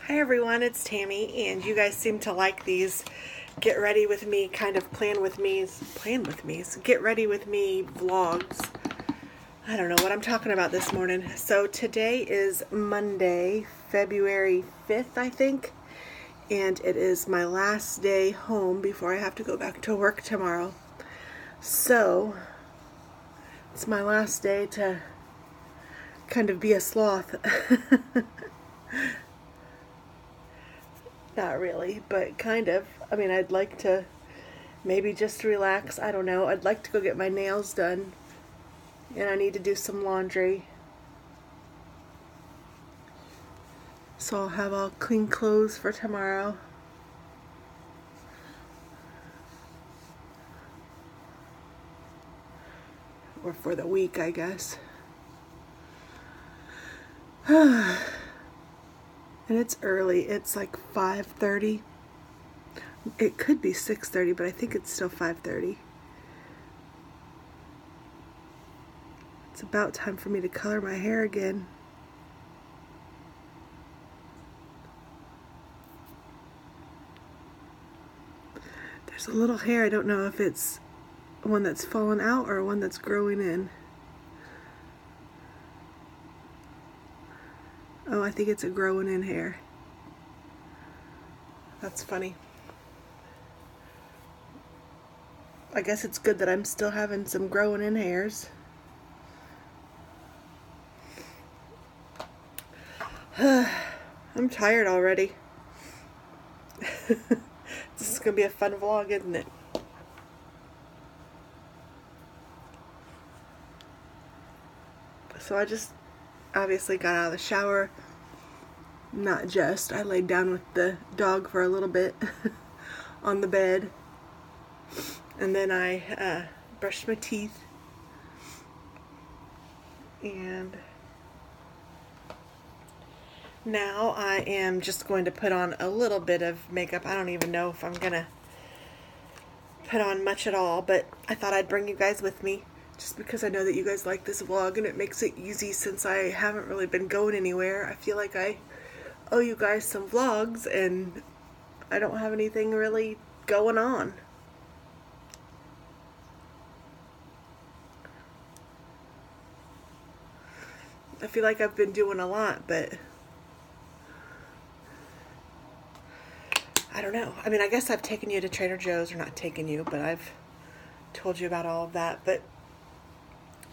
Hi everyone, it's Tammy, and you guys seem to like these get ready with me, kind of plan with me, get ready with me vlogs. I don't know what I'm talking about this morning. So today is Monday, February 5th, I think, and it is my last day home before I have to go back to work tomorrow. So it's my last day to kind of be a sloth. Not really, but kind of. I mean, I'd like to maybe just relax. I don't know. I'd like to go get my nails done. And I need to do some laundry. So I'll have all clean clothes for tomorrow. Or for the week, I guess. And it's early. It's like 5:30. It could be 6:30, but I think it's still 5:30. It's about time for me to color my hair again. There's a little hair. I don't know if it's one that's fallen out or one that's growing in. Oh, I think it's a growing in hair. That's funny. I guess it's good that I'm still having some growing in hairs. I'm tired already. This is gonna be a fun vlog, isn't it? So I just obviously got out of the shower. Not just. I laid down with the dog for a little bit on the bed. And then I brushed my teeth. And now I am just going to put on a little bit of makeup. I don't even know if I'm gonna put on much at all, but I thought I'd bring you guys with me just because I know that you guys like this vlog and it makes it easy since I haven't really been going anywhere. I feel like I owe you guys some vlogs and I don't have anything really going on. I feel like I've been doing a lot, but I don't know. I mean, I guess I've taken you to Trader Joe's, or not taken you, but I've told you about all of that. But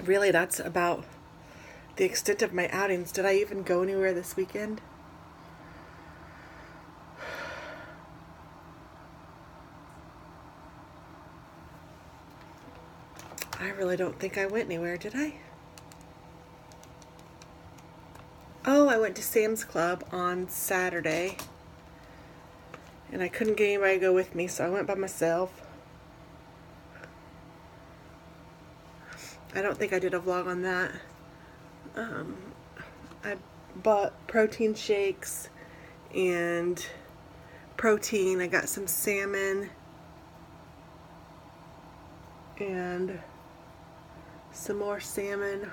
really, that's about the extent of my outings. Did I even go anywhere this weekend? I really don't think I went anywhere, did I? Oh, I went to Sam's Club on Saturday. And I couldn't get anybody to go with me, so I went by myself. I don't think I did a vlog on that. I bought protein shakes and protein. I got some salmon and some more salmon.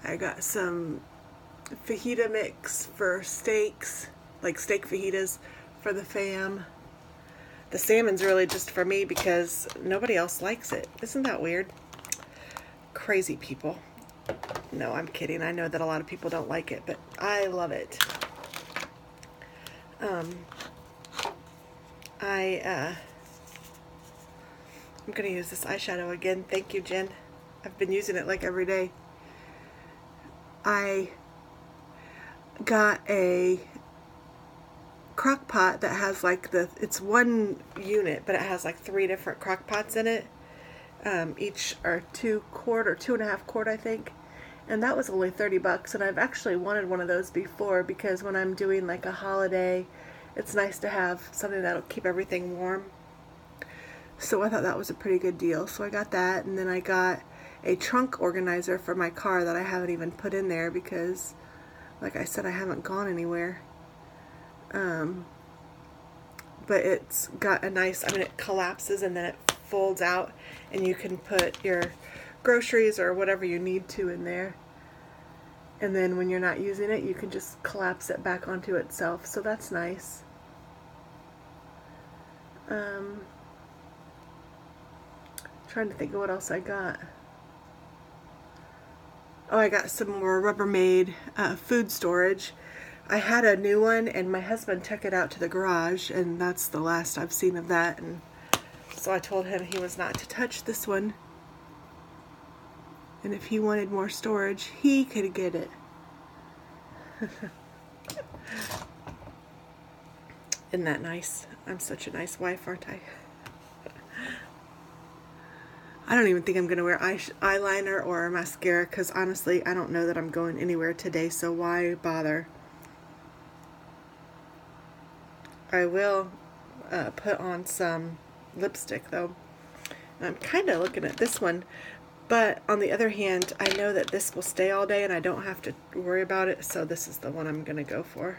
I got some fajita mix for steaks, like steak fajitas for the fam. The salmon's really just for me because nobody else likes it. Isn't that weird? Crazy people. No, I'm kidding. I know that a lot of people don't like it, but I love it. I'm gonna use this eyeshadow again. Thank you, Jen. I've been using it like every day. I got a crock pot that has like it's one unit, but it has like 3 different crock pots in it. Each are 2 quart or 2.5 quart, I think. And that was only 30 bucks. And I've actually wanted one of those before because when I'm doing like a holiday, it's nice to have something that'll keep everything warm. So I thought that was a pretty good deal. So I got that, and then I got a trunk organizer for my car that I haven't even put in there because, like I said, I haven't gone anywhere. But it's got a nice, I mean, it collapses and then it folds out and you can put your groceries or whatever you need to in there. And then when you're not using it, you can just collapse it back onto itself. So that's nice. Trying to think of what else I got. Oh, I got some more Rubbermaid food storage. I had a new one, and my husband took it out to the garage, and that's the last I've seen of that. And so I told him he was not to touch this one. And if he wanted more storage, he could get it. Isn't that nice? I'm such a nice wife, aren't I? I don't even think I'm going to wear eyeliner or mascara because honestly, I don't know that I'm going anywhere today, so why bother? I will put on some lipstick though. And I'm kind of looking at this one, but on the other hand, I know that this will stay all day and I don't have to worry about it, so this is the one I'm going to go for.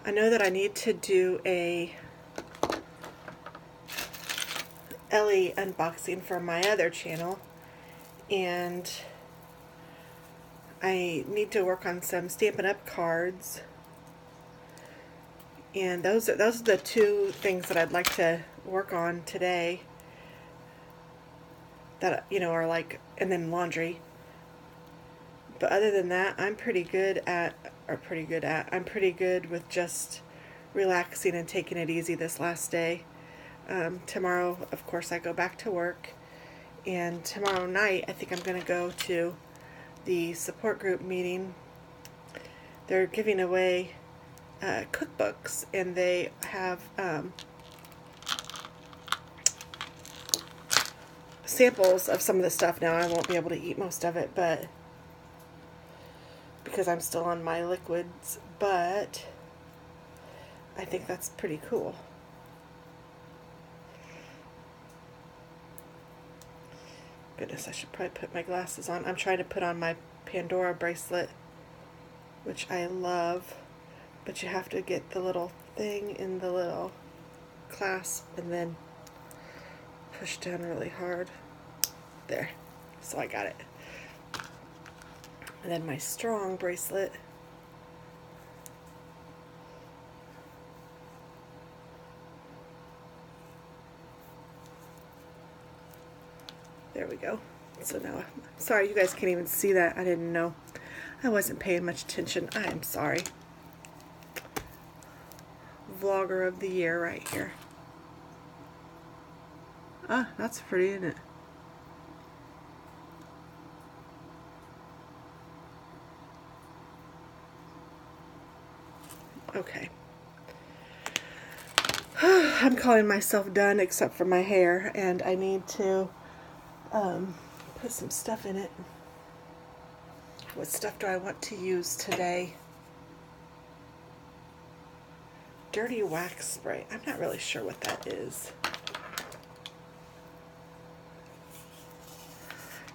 I know that I need to do a Ellie unboxing for my other channel, and I need to work on some Stampin' Up! Cards, and those are the two things that I'd like to work on today. That, you know, are like, and then laundry. But other than that, I'm pretty good with just relaxing and taking it easy this last day. Tomorrow, of course, I go back to work, and tomorrow night I think I'm going to go to the support group meeting. They're giving away cookbooks, and they have samples of some of the stuff. Now I won't be able to eat most of it, but because I'm still on my liquids, but I think that's pretty cool. Goodness, I should probably put my glasses on. I'm trying to put on my Pandora bracelet, which I love, but you have to get the little thing in the little clasp and then push down really hard. There. So I got it. And then my strong bracelet. There we go. So now, sorry you guys can't even see that. I didn't know. I wasn't paying much attention. I am sorry. Vlogger of the year right here. Ah, that's pretty, isn't it? Okay. I'm calling myself done except for my hair, and I need to put some stuff in it. What stuff do I want to use today? Dirty wax spray. I'm not really sure what that is.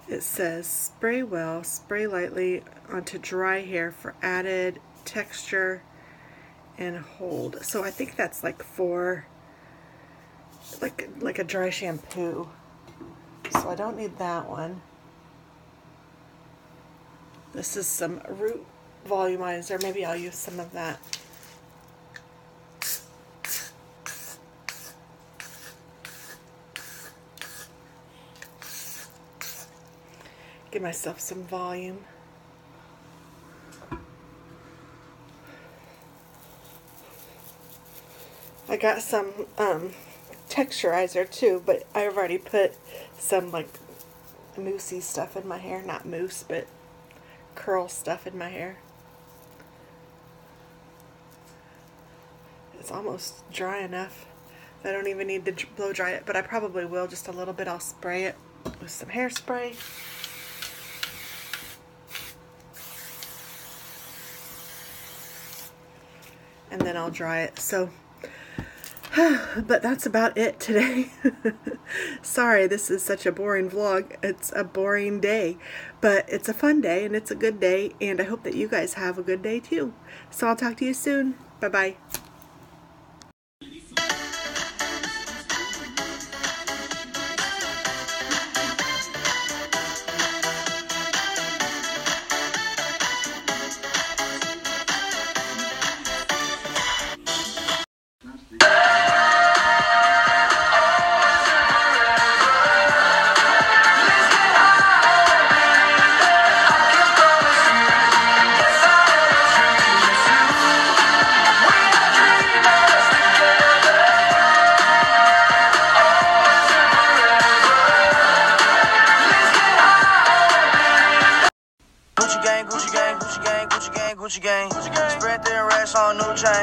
It says spray well, spray lightly onto dry hair for added texture and hold. So I think that's like for like a dry shampoo. So I don't need that one. This is some root volumizer. Maybe I'll use some of that. Give myself some volume. I got some texturizer too, but I've already put some like moussey stuff in my hair. Not mousse, but curl stuff in my hair. It's almost dry enough. I don't even need to blow dry it, but I probably will just a little bit. I'll spray it with some hairspray. And then I'll dry it. So But that's about it today. Sorry, this is such a boring vlog. It's a boring day, but it's a fun day and it's a good day, and I hope that you guys have a good day too. So I'll talk to you soon. Bye-bye. Gucci gang, spread their racks on new chain.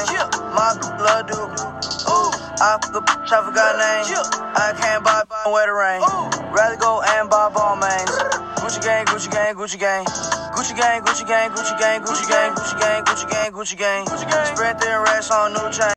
My love do. I fuck a bitch, I forgot name. I can't buy where the rain. Rather go and buy ball mains. Gucci gang, Gucci gang, Gucci gang. Gucci gang, Gucci gang, Gucci gang, Gucci gang, Gucci gang, Gucci gang, Gucci gang. Spread their racks on new chain.